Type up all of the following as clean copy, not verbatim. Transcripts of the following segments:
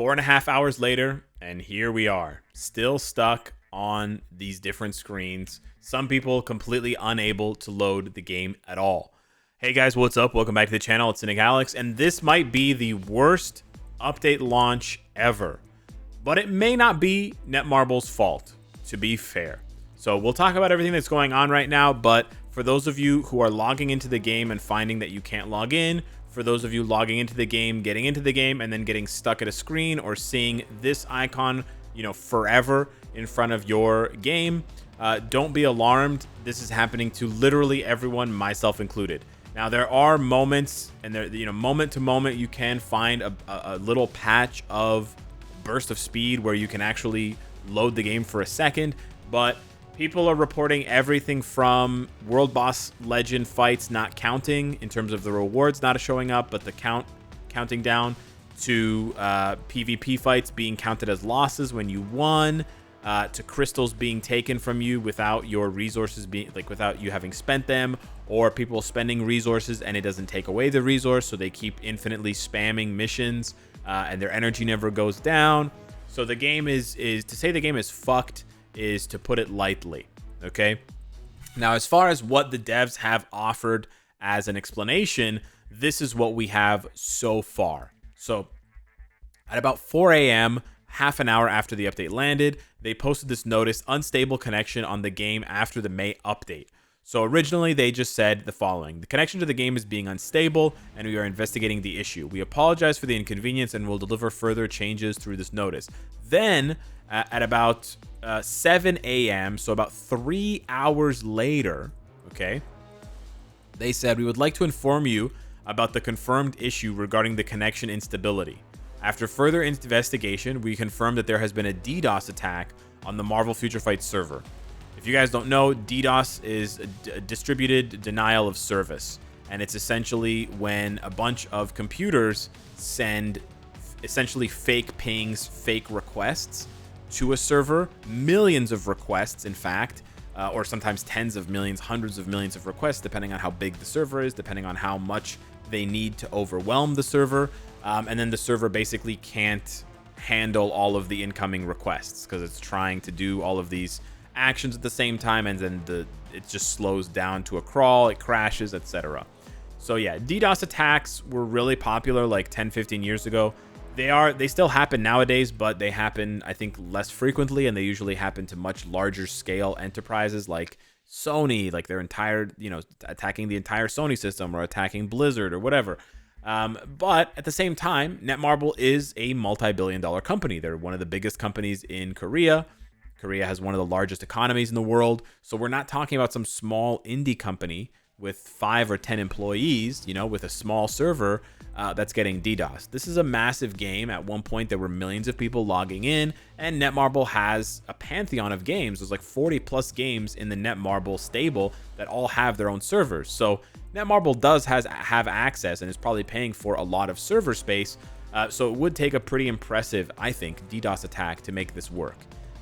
4.5 hours later, and here we are, still stuck on these different screens. Some people completely unable to load the game at all. Hey guys, what's up? Welcome back to the channel. It's Cynicalex, and this might be the worst update launch ever. But it may not be Netmarble's fault, to be fair. So we'll talk about everything that's going on right now, but for those of you who are logging into the game and finding that you can't log in, for those of you logging into the game, getting into the game, and then getting stuck at a screen or seeing this icon, forever in front of your game, don't be alarmed. This is happening to literally everyone, myself included. Now, there are moments, and there, moment to moment, you can find a little patch of burst of speed where you can actually load the game for a second, but people are reporting everything from World Boss Legend fights not counting in terms of the rewards not showing up, but the counting down to PvP fights being counted as losses when you won, to crystals being taken from you without your resources being without you having spent them, or people spending resources and it doesn't take away the resource, so they keep infinitely spamming missions and their energy never goes down. So the game is to say the game is fucked is to put it lightly. Okay, now as far as what the devs have offered as an explanation, this is what we have so far. So at about 4 a.m., half an hour after the update landed, they posted this notice: unstable connection on the game after the May update. So originally they just said the following: the connection to the game is being unstable and we are investigating the issue. We apologize for the inconvenience and will deliver further changes through this notice. Then at about 7 a.m., so about 3 hours later, okay, they said, we would like to inform you about the confirmed issue regarding the connection instability. After further investigation, we confirmed that there has been a DDoS attack on the Marvel Future Fight server. If you guys don't know, DDoS is a distributed denial of service, and it's essentially when a bunch of computers send essentially fake pings, fake requests to a server, millions of requests, in fact, or sometimes tens of millions, hundreds of millions of requests, depending on how big the server is, depending on how much they need to overwhelm the server. And then the server basically can't handle all of the incoming requests because it's trying to do all of these actions at the same time, and then it just slows down to a crawl, it crashes, etc. So yeah, DDoS attacks were really popular like 10-15 years ago. They still happen nowadays, but they happen, I think, less frequently, and they usually happen to much larger scale enterprises like Sony, like their entire, attacking the entire Sony system, or attacking Blizzard or whatever. But at the same time, Netmarble is a multi-billion-dollar company. They're one of the biggest companies in Korea. Korea has one of the largest economies in the world. So we're not talking about some small indie company with 5 or 10 employees, with a small server that's getting DDoS. This is a massive game. At one point, there were millions of people logging in, and Netmarble has a pantheon of games. There's like 40 plus games in the Netmarble stable that all have their own servers. So Netmarble does have access and is probably paying for a lot of server space. So it would take a pretty impressive, I think, DDoS attack to make this work.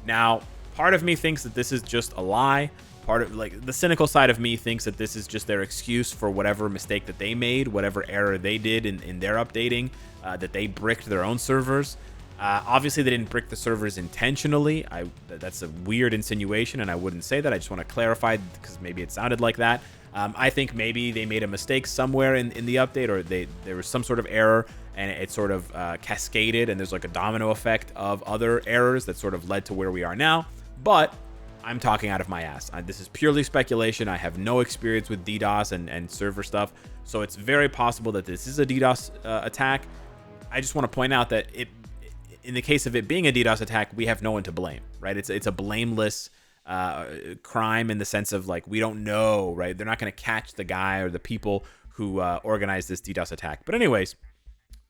Now, part of me thinks that this is just a lie. Part of the cynical side of me thinks that this is just their excuse for whatever mistake that they made, whatever error they did in their updating, that they bricked their own servers. Obviously, they didn't brick the servers intentionally. That's a weird insinuation, and I wouldn't say that. I just want to clarify because maybe it sounded like that. I think maybe they made a mistake somewhere in the update, or there was some sort of error, and it sort of cascaded, and there's like a domino effect of other errors that sort of led to where we are now. But I'm talking out of my ass. This is purely speculation. I have no experience with DDoS and server stuff, so it's very possible that this is a DDoS attack. I just want to point out that in the case of it being a DDoS attack, we have no one to blame, right? It's a blameless crime in the sense of we don't know, right? They're not going to catch the guy or the people who organized this DDoS attack. But anyways,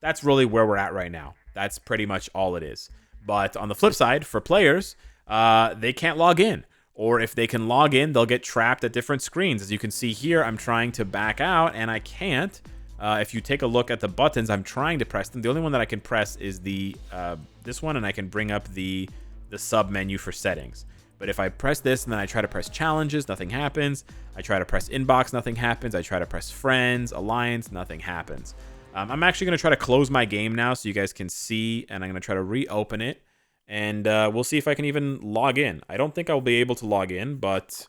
that's really where we're at right now. That's pretty much all it is. But on the flip side, for players, they can't log in, or if they can log in, they'll get trapped at different screens. As you can see here, I'm trying to back out and I can't. If you take a look at the buttons, I'm trying to press them. The only one that I can press is this one, and I can bring up the sub menu for settings. But if I press this and then I try to press challenges, nothing happens. I try to press inbox, nothing happens. I try to press friends, alliance, nothing happens. I'm actually going to try to close my game now so you guys can see, and I'm going to try to reopen it, and we'll see if I can even log in. I don't think I'll be able to log in, but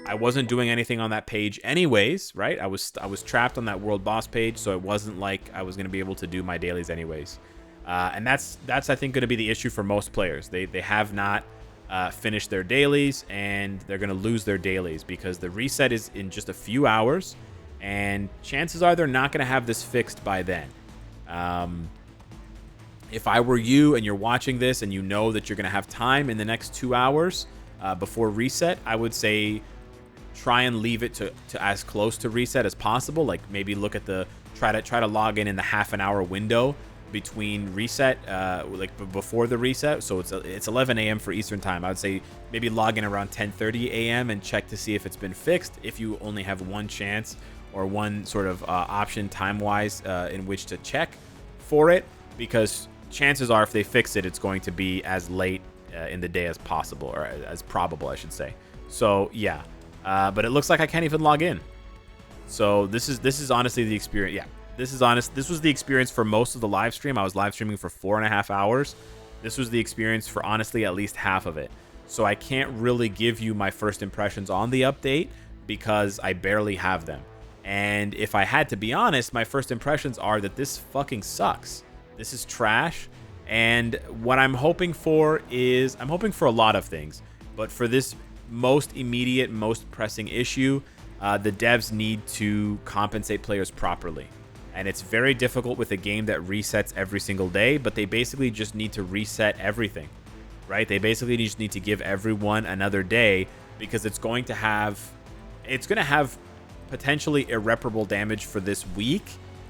I wasn't doing anything on that page anyways, right? I was trapped on that world boss page, so it wasn't like I was going to be able to do my dailies anyways. And that's I think going to be the issue for most players. They have not finished their dailies, and they're going to lose their dailies because the reset is in just a few hours, and chances are they're not going to have this fixed by then. If I were you and you're watching this and you know that you're going to have time in the next 2 hours before reset, I would say try and leave it to as close to reset as possible. Like maybe look at the try to log in the half an hour window between reset, like before the reset. So it's 11 a.m. for Eastern time. I would say maybe log in around 10:30 a.m. and check to see if it's been fixed. If you only have one chance or one sort of option time-wise in which to check for it, because chances are if they fix it, it's going to be as late in the day as possible, or as probable, I should say. So yeah, but it looks like I can't even log in. So this is honestly the experience. Yeah. This was the experience for most of the live stream. I was live streaming for 4.5 hours. This was the experience for honestly at least half of it. So I can't really give you my first impressions on the update because I barely have them. And if I had to be honest, my first impressions are that this fucking sucks. This is trash. And what I'm hoping for is, I'm hoping for a lot of things. But for this most immediate, most pressing issue, the devs need to compensate players properly. And it's very difficult with a game that resets every single day, but they basically just need to reset everything, right? They basically just need to give everyone another day, because it's going to have potentially irreparable damage for this week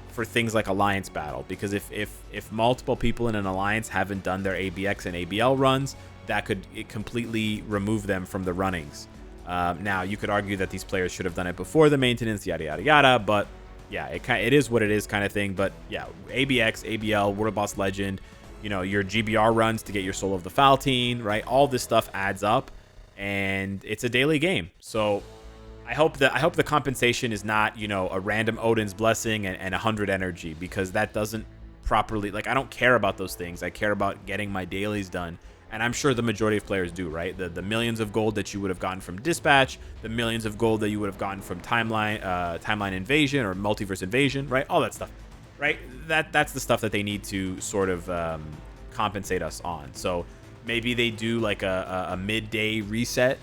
for things like Alliance Battle. Because if multiple people in an alliance haven't done their ABX and ABL runs, that could completely remove them from the runnings. Now, you could argue that these players should have done it before the maintenance, yada, yada, yada, but yeah, it is what it is kind of thing. But yeah, ABX, ABL, World Boss Legend, you know, your GBR runs to get your Soul of the Faltine, right? All this stuff adds up, and it's a daily game. So I hope the compensation is not, you know, a random Odin's Blessing and 100 energy, because that doesn't properly, like, I don't care about those things. I care about getting my dailies done. And I'm sure the majority of players do, right? The millions of gold that you would have gotten from Dispatch, the millions of gold that you would have gotten from Timeline Invasion or Multiverse Invasion, right? All that stuff, right? That's the stuff that they need to sort of compensate us on. So maybe they do like a midday reset,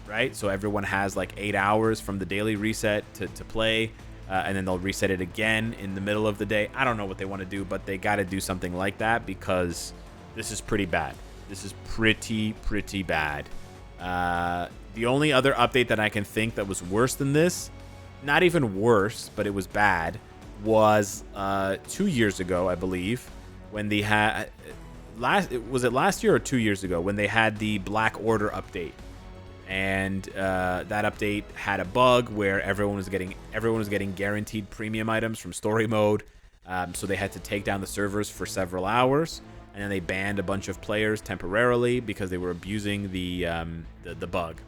right? So everyone has like 8 hours from the daily reset to play, and then they'll reset it again in the middle of the day. I don't know what they want to do, but they got to do something like that, because this is pretty bad. This is pretty bad. The only other update that I can think that was worse than this, not even worse, but it was bad, was 2 years ago, I believe, when they had was it last year or 2 years ago, when they had the Black Order update. And that update had a bug where everyone was getting guaranteed premium items from story mode. So they had to take down the servers for several hours. And then they banned a bunch of players temporarily because they were abusing the bug.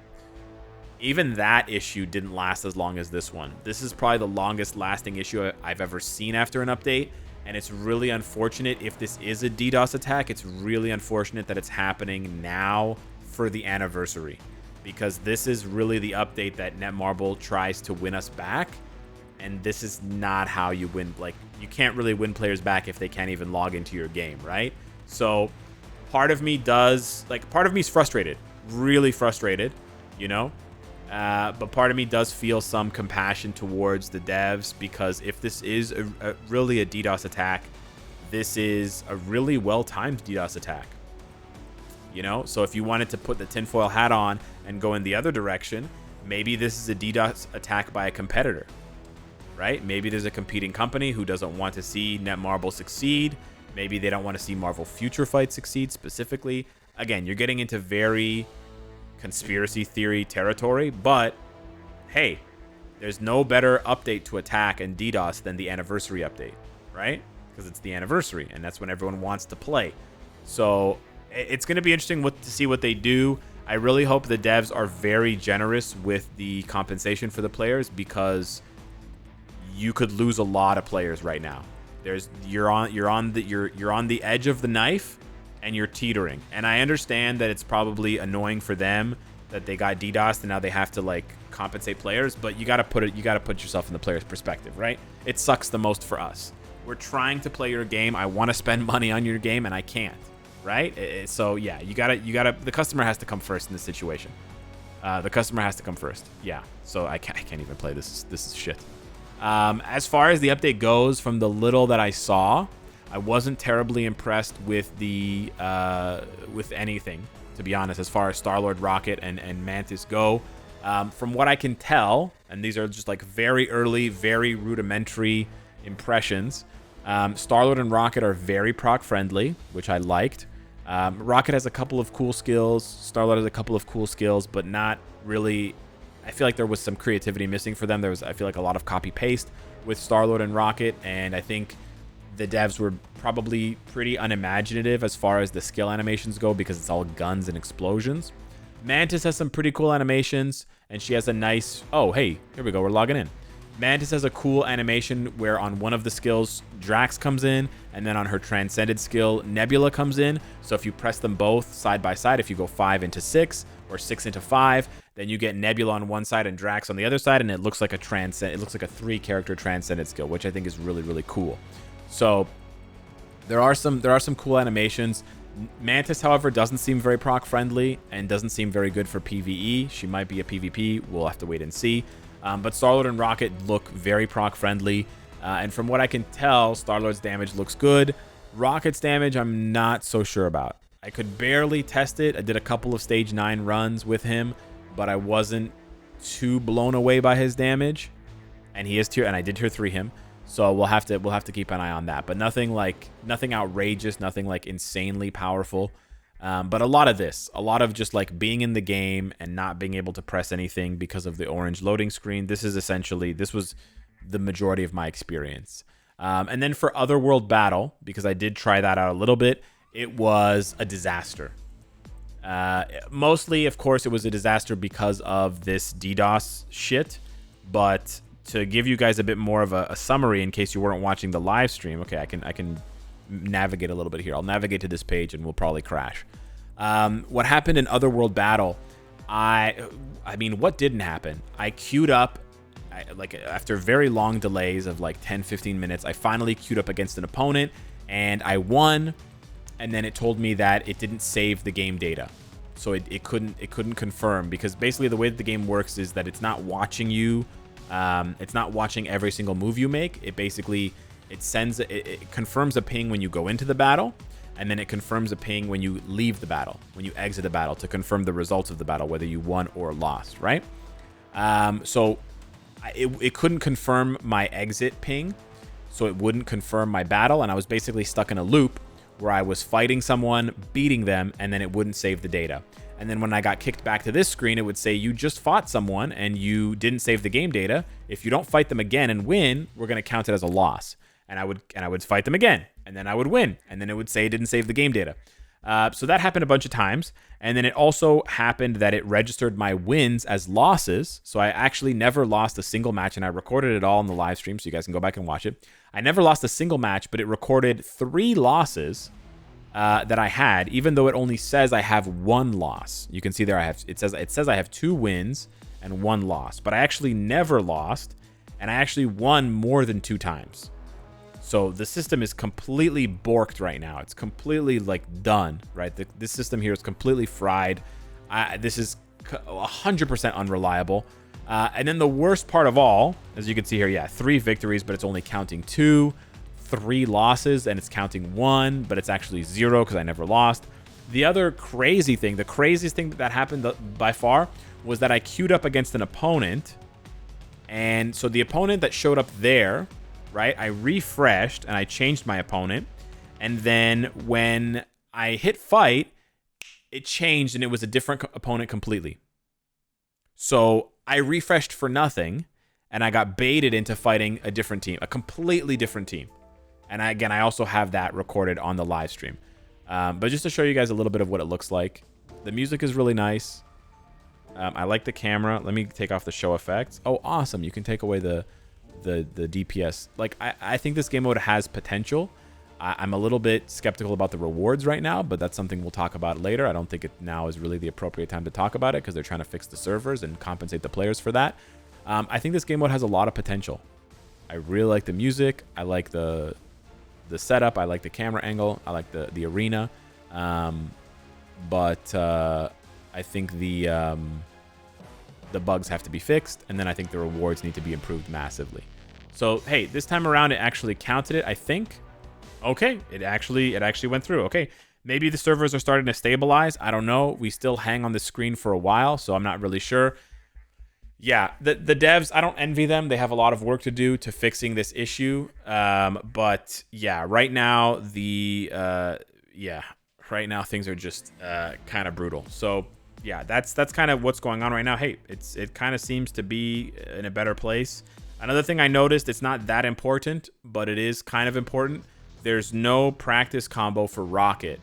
Even that issue didn't last as long as this one. This is probably the longest lasting issue I've ever seen after an update. And it's really unfortunate if this is a DDoS attack. It's really unfortunate that it's happening now for the anniversary, because this is really the update that Netmarble tries to win us back. And this is not how you win. Like, you can't really win players back if they can't even log into your game, right? So part of me is frustrated, really frustrated, you know, but part of me does feel some compassion towards the devs, because if this is really a DDoS attack, this is a really well-timed DDoS attack, you know? So if you wanted to put the tinfoil hat on and go in the other direction, maybe this is a DDoS attack by a competitor, right? Maybe there's a competing company who doesn't want to see Netmarble succeed. Maybe they don't want to see Marvel Future Fight succeed specifically. Again, you're getting into very conspiracy theory territory, but hey, there's no better update to attack and DDoS than the anniversary update, right? Because it's the anniversary, and that's when everyone wants to play. So it's going to be interesting to see what they do. I really hope the devs are very generous with the compensation for the players, because you could lose a lot of players right now. You're on the edge of the knife, and you're teetering. And I understand that it's probably annoying for them that they got DDoS and now they have to like compensate players, but you gotta put yourself in the player's perspective, right? It sucks the most for us. We're trying to play your game. I want to spend money on your game, and I can't, right? So yeah, you gotta. The customer has to come first in this situation. The customer has to come first. Yeah. So I can't even play this. This is shit. As far as the update goes, from the little that I saw, I wasn't terribly impressed with with anything, to be honest, as far as Star-Lord, Rocket, and Mantis go. From what I can tell, and these are just like very early, very rudimentary impressions, Star-Lord and Rocket are very proc-friendly, which I liked. Rocket has a couple of cool skills. Star-Lord has a couple of cool skills, but not really. I feel like there was some creativity missing for them. I feel like a lot of copy-paste with Star-Lord and Rocket, and I think the devs were probably pretty unimaginative as far as the skill animations go because it's all guns and explosions. Mantis has some pretty cool animations, and she has a nice... Oh, hey, here we go. We're logging in. Mantis has a cool animation where on one of the skills, Drax comes in, and then on her Transcended skill, Nebula comes in. So if you press them both side by side, if you go 5 into 6 or 6 into 5, then you get Nebula on one side and Drax on the other side, and it looks like a 3-character Transcended skill, which I think is really, really cool. So there are some cool animations. Mantis, however, doesn't seem very proc friendly and doesn't seem very good for PvE. She might be a PvP. We'll have to wait and see. But Star-Lord and Rocket look very proc friendly. And from what I can tell, Star-Lord's damage looks good. Rocket's damage, I'm not so sure about. I could barely test it. I did a couple of stage 9 runs with him, but I wasn't too blown away by his damage. And he is and I did tier 3 him. So we'll have to keep an eye on that. But nothing outrageous, nothing like insanely powerful. But a lot of just like being in the game and not being able to press anything because of the orange loading screen. This was the majority of my experience. And then for Otherworld Battle, because I did try that out a little bit, it was a disaster. Mostly, of course, it was a disaster because of this DDoS shit. But to give you guys a bit more of a summary in case you weren't watching the live stream, okay, I can navigate a little bit here. I'll navigate to this page and we'll probably crash. What happened in Otherworld Battle, I mean, what didn't happen? I queued up, like after very long delays of like 10-15 minutes, I finally queued up against an opponent and I won, and then it told me that it didn't save the game data. So it couldn't confirm, because basically the way that the game works is that it's not watching you. It's not watching every single move you make. It basically it confirms a ping when you go into the battle, and then it confirms a ping when you leave the battle, when you exit the battle, to confirm the results of the battle, whether you won or lost, right? So it couldn't confirm my exit ping, so it wouldn't confirm my battle, and I was basically stuck in a loop where I was fighting someone, beating them, and then it wouldn't save the data. And then when I got kicked back to this screen, it would say, you just fought someone and you didn't save the game data. If you don't fight them again and win, we're going to count it as a loss. And I would fight them again, and then I would win. And then it would say it didn't save the game data. So that happened a bunch of times. And then it also happened that it registered my wins as losses. So I actually never lost a single match, and I recorded it all in the live stream, so you guys can go back and watch it. I never lost a single match, but it recorded 3 losses that I had, even though it only says I have 1 loss. You can see there it says I have 2 wins and 1 loss, but I actually never lost, and I actually won more than 2 times. So the system is completely borked right now. It's completely like done, right? This system here is completely fried. This is 100% unreliable. And then the worst part of all, as you can see here, yeah, 3 victories, but it's only counting 2. 3 losses, and it's counting 1, but it's actually 0 because I never lost. The other crazy thing, the craziest thing that happened by far, was that I queued up against an opponent. And so the opponent that showed up there, right, I refreshed and I changed my opponent. And then when I hit fight, it changed and it was a different opponent completely. So I refreshed for nothing, and I got baited into fighting a different team, a completely different team. And I also have that recorded on the live stream. But just to show you guys a little bit of what it looks like. The music is really nice. I like the camera. Let me take off the show effects. Oh, awesome. You can take away the the DPS. Like, I think this game mode has potential. I'm a little bit skeptical about the rewards right now, but that's something we'll talk about later. I don't think it now is really the appropriate time to talk about it because they're trying to fix the servers and compensate the players for that. I think this game mode has a lot of potential. I really like the music. I like the setup. I like the camera angle. I like the arena. But I think the bugs have to be fixed, and then I think the rewards need to be improved massively. So hey, this time around it actually counted it, I think. Okay, it actually went through. Okay, maybe the servers are starting to stabilize. I don't know. We still hang on the screen for a while, so I'm not really sure. Yeah, the devs, I don't envy them. They have a lot of work to do to fixing this issue. But yeah, right now right now things are just kind of brutal. So yeah, that's kind of what's going on right now. Hey, it kind of seems to be in a better place. Another thing I noticed, it's not that important, but it is kind of important. There's no practice combo for Rocket.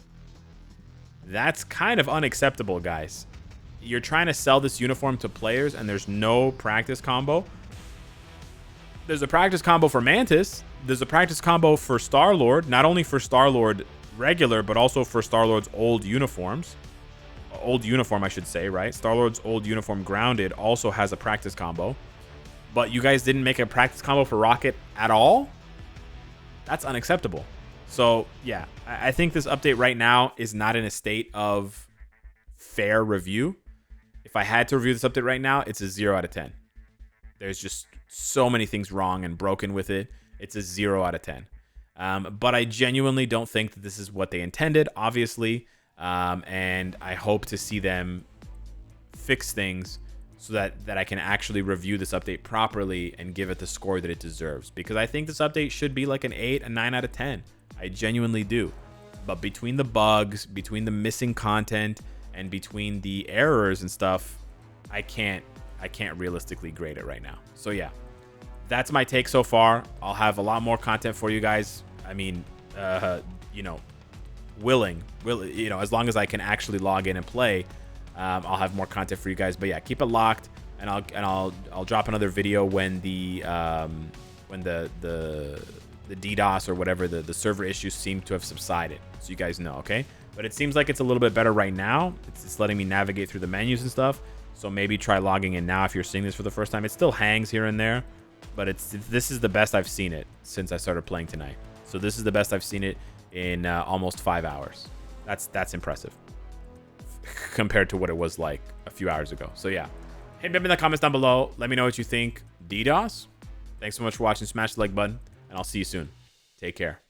That's kind of unacceptable, guys. You're trying to sell this uniform to players and there's no practice combo. There's a practice combo for Mantis. There's a practice combo for Star-Lord. Not only for Star-Lord regular, but also for Star-Lord's old uniforms. Old uniform, I should say, right? Star-Lord's old uniform Grounded also has a practice combo. But you guys didn't make a practice combo for Rocket at all? That's unacceptable. So yeah, I think this update right now is not in a state of fair review. If I had to review this update right now, it's a 0 out of 10. There's just so many things wrong and broken with it. It's a 0 out of 10. But I genuinely don't think that this is what they intended, obviously. And I hope to see them fix things so that I can actually review this update properly and give it the score that it deserves. Because I think this update should be like an 8, a 9 out of 10. I genuinely do. But between the bugs, between the missing content, and between the errors and stuff, I can't realistically grade it right now. So yeah, that's my take so far. I'll have a lot more content for you guys. I mean, you know, as long as I can actually log in and play, I'll have more content for you guys. But yeah, keep it locked, and I'll drop another video when the DDoS or whatever the server issues seem to have subsided, so you guys know. Okay, but it seems like it's a little bit better right now. It's letting me navigate through the menus and stuff. So maybe try logging in now if you're seeing this for the first time. It still hangs here and there, but this is the best I've seen it since I started playing tonight. So this is the best I've seen it in almost 5 hours. That's impressive compared to what it was like a few hours ago. So yeah, hit me up in the comments down below. Let me know what you think. DDoS? Thanks so much for watching. Smash the like button, and I'll see you soon. Take care.